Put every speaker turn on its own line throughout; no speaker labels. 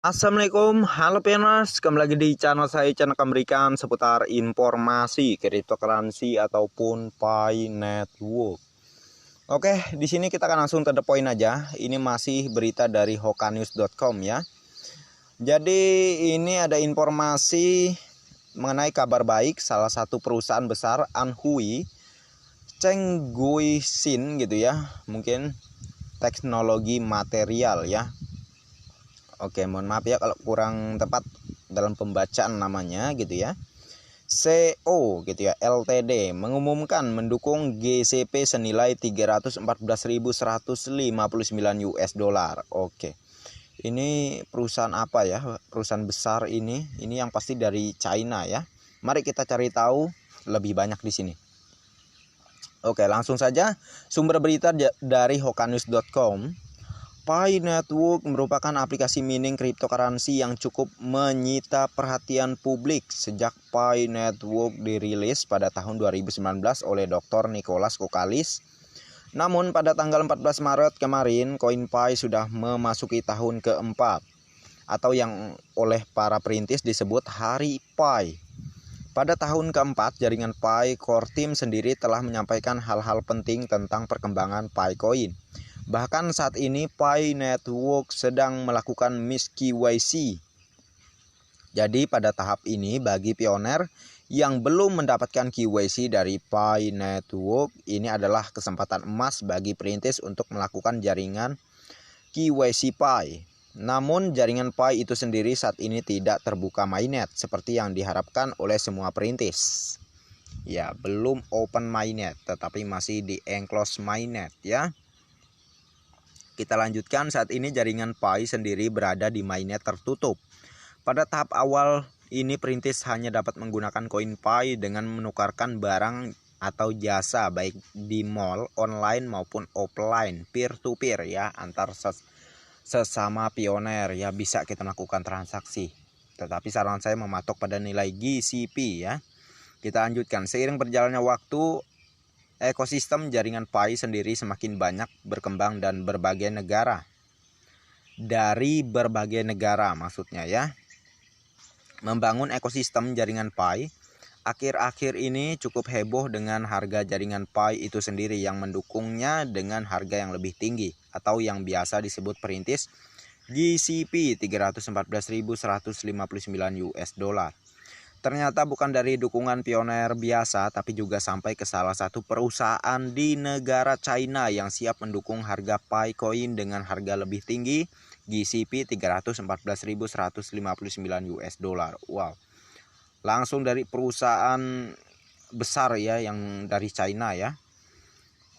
Assalamualaikum, halo Pianers, kembali lagi di channel saya, channel memberikan seputar informasi cryptocurrency ataupun Pi Network. Oke, di sini kita akan langsung to the point aja. Ini masih berita dari hokanews.com ya. Jadi ini ada informasi mengenai kabar baik salah satu perusahaan besar Anhui Cheng Gui Xin gitu ya, mungkin teknologi material ya. Oke, mohon maaf ya kalau kurang tepat dalam pembacaan namanya gitu ya. CO gitu ya, LTD mengumumkan mendukung GCP senilai 314.159 US dollar. Oke. Ini perusahaan apa ya? Perusahaan besar ini yang pasti dari China ya. Mari kita cari tahu lebih banyak di sini. Oke, langsung saja sumber berita dari hokanews.com. Pi Network merupakan aplikasi mining cryptocurrency yang cukup menyita perhatian publik sejak Pi Network dirilis pada tahun 2019 oleh Dr. Nicholas Kokalis. Namun pada tanggal 14 Maret kemarin, koin Pi sudah memasuki tahun keempat atau yang oleh para perintis disebut Hari Pi. Pada tahun keempat, jaringan Pi Core Team sendiri telah menyampaikan hal-hal penting tentang perkembangan Pi Coin. Bahkan saat ini Pi Network sedang melakukan Miss KYC. Jadi pada tahap ini bagi pioner yang belum mendapatkan KYC dari Pi Network, ini adalah kesempatan emas bagi perintis untuk melakukan jaringan KYC Pi. Namun jaringan Pi itu sendiri saat ini tidak terbuka mainnet seperti yang diharapkan oleh semua perintis. Ya, belum open mainnet tetapi masih di enclosed mainnet ya. Kita lanjutkan, saat ini jaringan Pi sendiri berada di mainnet tertutup. Pada tahap awal ini perintis hanya dapat menggunakan koin Pi dengan menukarkan barang atau jasa baik di mall, online maupun offline, peer to peer ya, antar sesama pioner ya, bisa kita melakukan transaksi. Tetapi saran saya mematok pada nilai GCP ya. Kita lanjutkan, seiring berjalannya waktu ekosistem jaringan Pi sendiri semakin banyak berkembang dan berbagai negara. Dari berbagai negara maksudnya ya. Membangun ekosistem jaringan Pi akhir-akhir ini cukup heboh dengan harga jaringan Pi itu sendiri yang mendukungnya dengan harga yang lebih tinggi atau yang biasa disebut perintis GCP 314.159 US dollar. Ternyata bukan dari dukungan pioner biasa, tapi juga sampai ke salah satu perusahaan di negara China yang siap mendukung harga Pi Coin dengan harga lebih tinggi, GCP 314.159 US dollar. Wow. Langsung dari perusahaan besar ya yang dari China ya.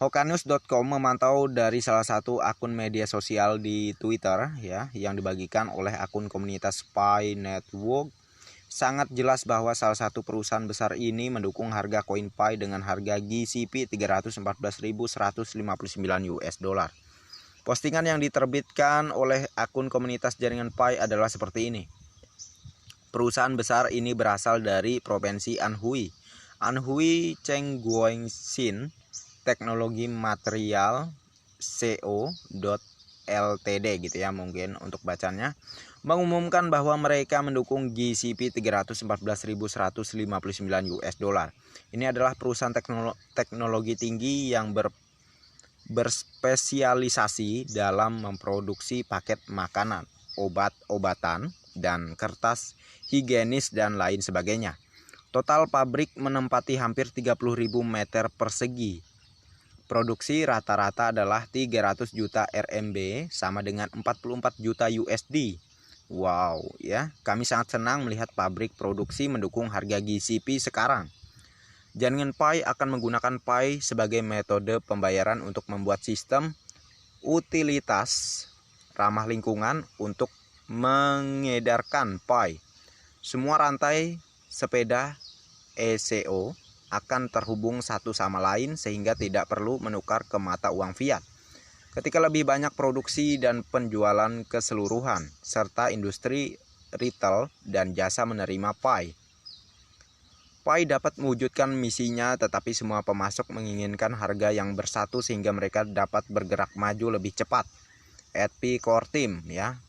Hokanews.com memantau dari salah satu akun media sosial di Twitter ya yang dibagikan oleh akun komunitas Pi Network. Sangat jelas bahwa salah satu perusahaan besar ini mendukung harga koin Pi dengan harga GCP 314.159 US dollar. Postingan yang diterbitkan oleh akun komunitas jaringan Pi adalah seperti ini. Perusahaan besar ini berasal dari provinsi Anhui. Anhui Cheng Gui Xin Teknologi Material CO. Ltd gitu ya mungkin untuk bacanya, mengumumkan bahwa mereka mendukung GCP 314.159 US dollar. Ini adalah perusahaan teknologi tinggi yang berspesialisasi dalam memproduksi paket makanan, obat-obatan, dan kertas higienis dan lain sebagainya. Total pabrik menempati hampir 30.000 meter persegi. Produksi rata-rata adalah 300 juta RMB sama dengan 44 juta USD. Wow ya, kami sangat senang melihat pabrik produksi mendukung harga GCP sekarang. Jaringan Pi akan menggunakan Pi sebagai metode pembayaran untuk membuat sistem utilitas ramah lingkungan untuk mengedarkan Pi. Semua rantai sepeda ECO akan terhubung satu sama lain sehingga tidak perlu menukar ke mata uang fiat. Ketika lebih banyak produksi dan penjualan keseluruhan, serta industri retail dan jasa menerima Pi. Pi dapat mewujudkan misinya, tetapi semua pemasok menginginkan harga yang bersatu sehingga mereka dapat bergerak maju lebih cepat. Pi Core Team ya.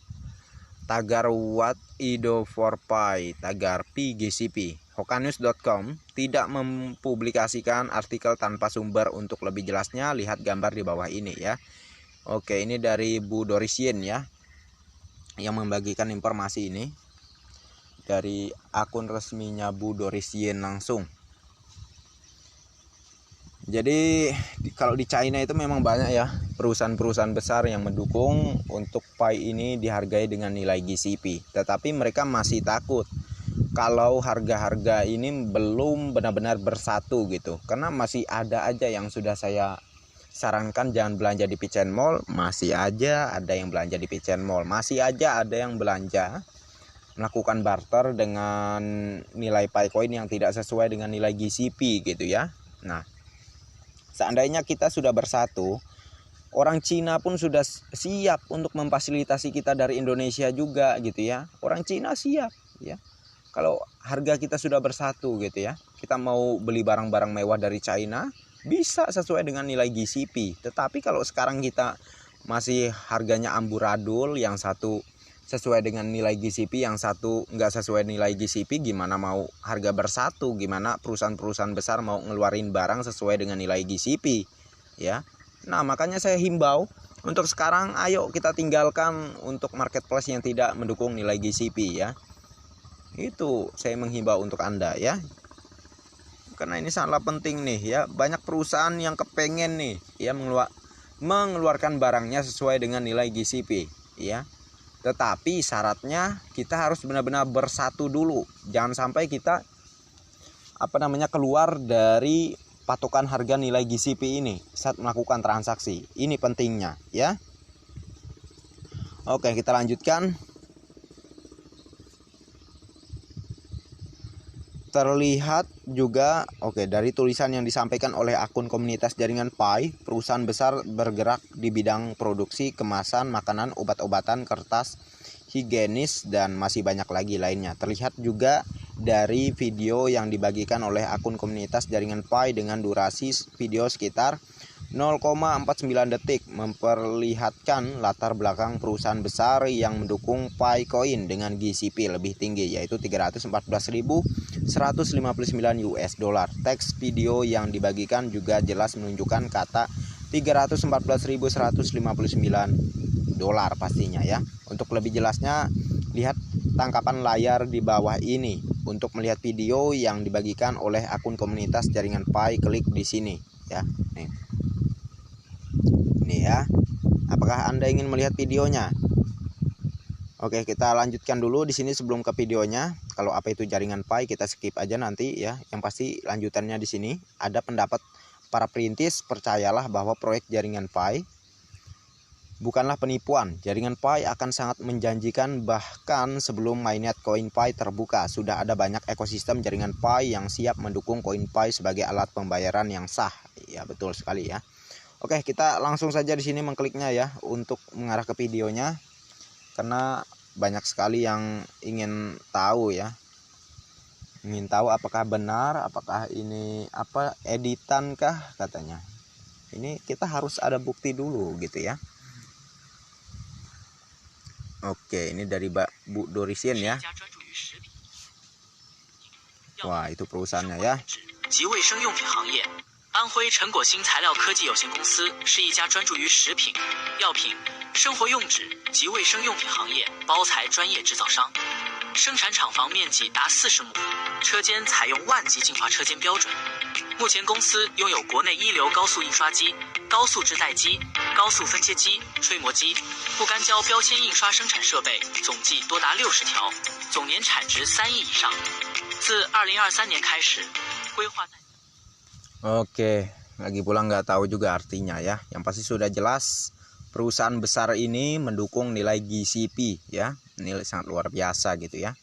tagar what ido for pi, tagar PGCP. Hokanews.com tidak mempublikasikan artikel tanpa sumber. Untuk lebih jelasnya lihat gambar di bawah ini ya. Oke, ini dari Bu Dorisien ya, yang membagikan informasi ini dari akun resminya Bu Dorisien langsung. Jadi kalau di China itu memang banyak ya perusahaan-perusahaan besar yang mendukung untuk pi ini dihargai dengan nilai GCP. Tetapi mereka masih takut kalau harga-harga ini belum benar-benar bersatu gitu. Karena masih ada aja yang sudah saya sarankan jangan belanja di Pichen Mall, masih aja ada yang belanja di Pichen Mall. Masih aja ada yang belanja melakukan barter dengan nilai pi coin yang tidak sesuai dengan nilai GCP gitu ya. Nah, seandainya kita sudah bersatu, orang Cina pun sudah siap untuk memfasilitasi kita dari Indonesia juga gitu ya. Orang Cina siap ya. Kalau harga kita sudah bersatu gitu ya, kita mau beli barang-barang mewah dari China bisa sesuai dengan nilai GCP. Tetapi kalau sekarang kita masih harganya amburadul, yang satu sesuai dengan nilai GCP, yang satu nggak sesuai nilai GCP, gimana mau harga bersatu? Gimana perusahaan-perusahaan besar mau ngeluarin barang sesuai dengan nilai GCP ya? Nah, makanya saya himbau untuk sekarang, ayo kita tinggalkan untuk marketplace yang tidak mendukung nilai GCP ya. Itu saya menghimbau untuk Anda ya, karena ini sangatlah penting nih ya. Banyak perusahaan yang kepengen nih ya mengeluarkan barangnya sesuai dengan nilai GCP ya. Tetapi syaratnya kita harus benar-benar bersatu dulu. Jangan sampai kita keluar dari patokan harga nilai GCP ini saat melakukan transaksi. Ini pentingnya ya. Oke, kita lanjutkan. Terlihat juga dari tulisan yang disampaikan oleh akun komunitas jaringan pi, perusahaan besar bergerak di bidang produksi kemasan makanan, obat-obatan, kertas, higienis, dan masih banyak lagi lainnya. Terlihat juga dari video yang dibagikan oleh akun komunitas jaringan pi dengan durasi video sekitar 0,49 detik, memperlihatkan latar belakang perusahaan besar yang mendukung pi coin dengan GCP lebih tinggi, yaitu 314.159 US dollar. Teks video yang dibagikan juga jelas menunjukkan kata 314.159 dolar pastinya ya. Untuk lebih jelasnya lihat tangkapan layar di bawah ini. Untuk melihat video yang dibagikan oleh akun komunitas jaringan pi, klik di sini ya. Nih ya. Apakah Anda ingin melihat videonya? Oke, kita lanjutkan dulu di sini sebelum ke videonya. Kalau apa itu jaringan pi kita skip aja nanti ya. Yang pasti lanjutannya di sini ada pendapat para perintis. Percayalah bahwa proyek jaringan pi bukanlah penipuan. Jaringan pi akan sangat menjanjikan, bahkan sebelum mainnet koin pi terbuka sudah ada banyak ekosistem jaringan pi yang siap mendukung koin pi sebagai alat pembayaran yang sah. Ya, betul sekali ya. Oke, kita langsung saja di sini mengkliknya ya untuk mengarah ke videonya. Karena banyak sekali yang ingin tahu ya. Ingin tahu apakah benar, apakah ini editan kah katanya. Ini kita harus ada bukti dulu gitu ya. Oke, ini dari Bu Dorisien ya. Wah, itu perusahaannya ya.
安徽陈果新材料科技有限公司是一家专注于食品、药品、生活用纸及卫生用品行业包材专业制造商，生产厂房面积达40亩，车间采用万级净化车间标准。目前公司拥有国内一流高速印刷机、高速制带机、高速分切机、吹磨机、不干胶标签印刷生产设备，总计多达60条，总年产值3亿以上。自2023年开始，规划在
Oke, lagi pula nggak tahu juga artinya ya. Yang pasti sudah jelas perusahaan besar ini mendukung nilai GCP ya. Nilai sangat luar biasa gitu ya.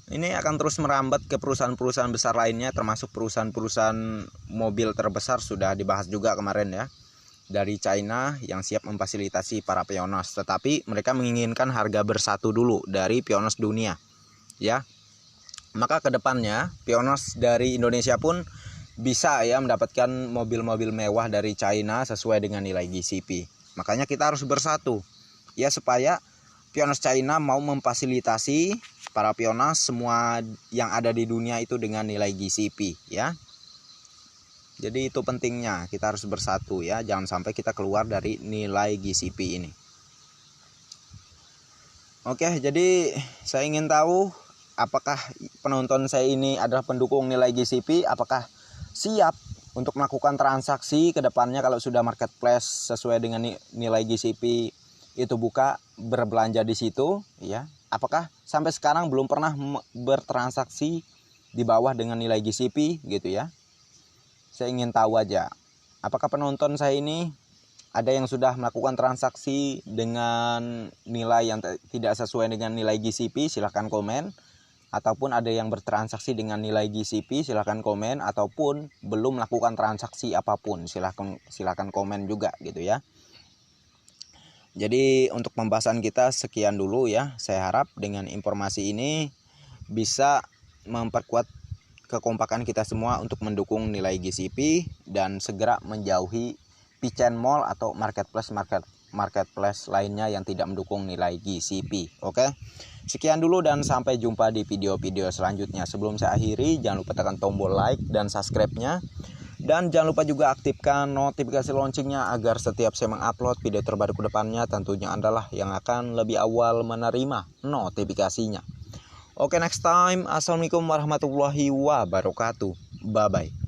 Ini akan terus merambat ke perusahaan-perusahaan besar lainnya, termasuk perusahaan-perusahaan mobil terbesar sudah dibahas juga kemarin ya. Dari China yang siap memfasilitasi para pionos, tetapi mereka menginginkan harga bersatu dulu dari pionos dunia ya. Maka kedepannya pionos dari Indonesia pun bisa ya mendapatkan mobil-mobil mewah dari China sesuai dengan nilai GCP. Makanya kita harus bersatu ya, supaya Pioneers China mau memfasilitasi para pioneers semua yang ada di dunia itu dengan nilai GCP ya. Jadi itu pentingnya, kita harus bersatu ya, jangan sampai kita keluar dari nilai GCP ini. Oke, jadi saya ingin tahu apakah penonton saya ini adalah pendukung nilai GCP, apakah siap untuk melakukan transaksi ke depannya kalau sudah marketplace sesuai dengan nilai GCP itu buka, berbelanja di situ ya. Apakah sampai sekarang belum pernah bertransaksi di bawah dengan nilai GCP gitu ya. Saya ingin tahu aja, apakah penonton saya ini ada yang sudah melakukan transaksi dengan nilai yang tidak sesuai dengan nilai GCP, silahkan komen. Ataupun ada yang bertransaksi dengan nilai GCP, silahkan komen. Ataupun belum melakukan transaksi apapun, silahkan komen juga gitu ya. Jadi untuk pembahasan kita sekian dulu ya. Saya harap dengan informasi ini bisa memperkuat kekompakan kita semua untuk mendukung nilai GCP dan segera menjauhi P-chain mall atau marketplace lainnya yang tidak mendukung nilai GCP. Oke. Sekian dulu dan sampai jumpa di video-video selanjutnya. Sebelum saya akhiri, jangan lupa tekan tombol like dan subscribe-nya. Dan jangan lupa juga aktifkan notifikasi loncengnya agar setiap saya mengupload video terbaru ke depannya tentunya adalah yang akan lebih awal menerima notifikasinya. Oke, next time. Assalamualaikum warahmatullahi wabarakatuh. Bye-bye.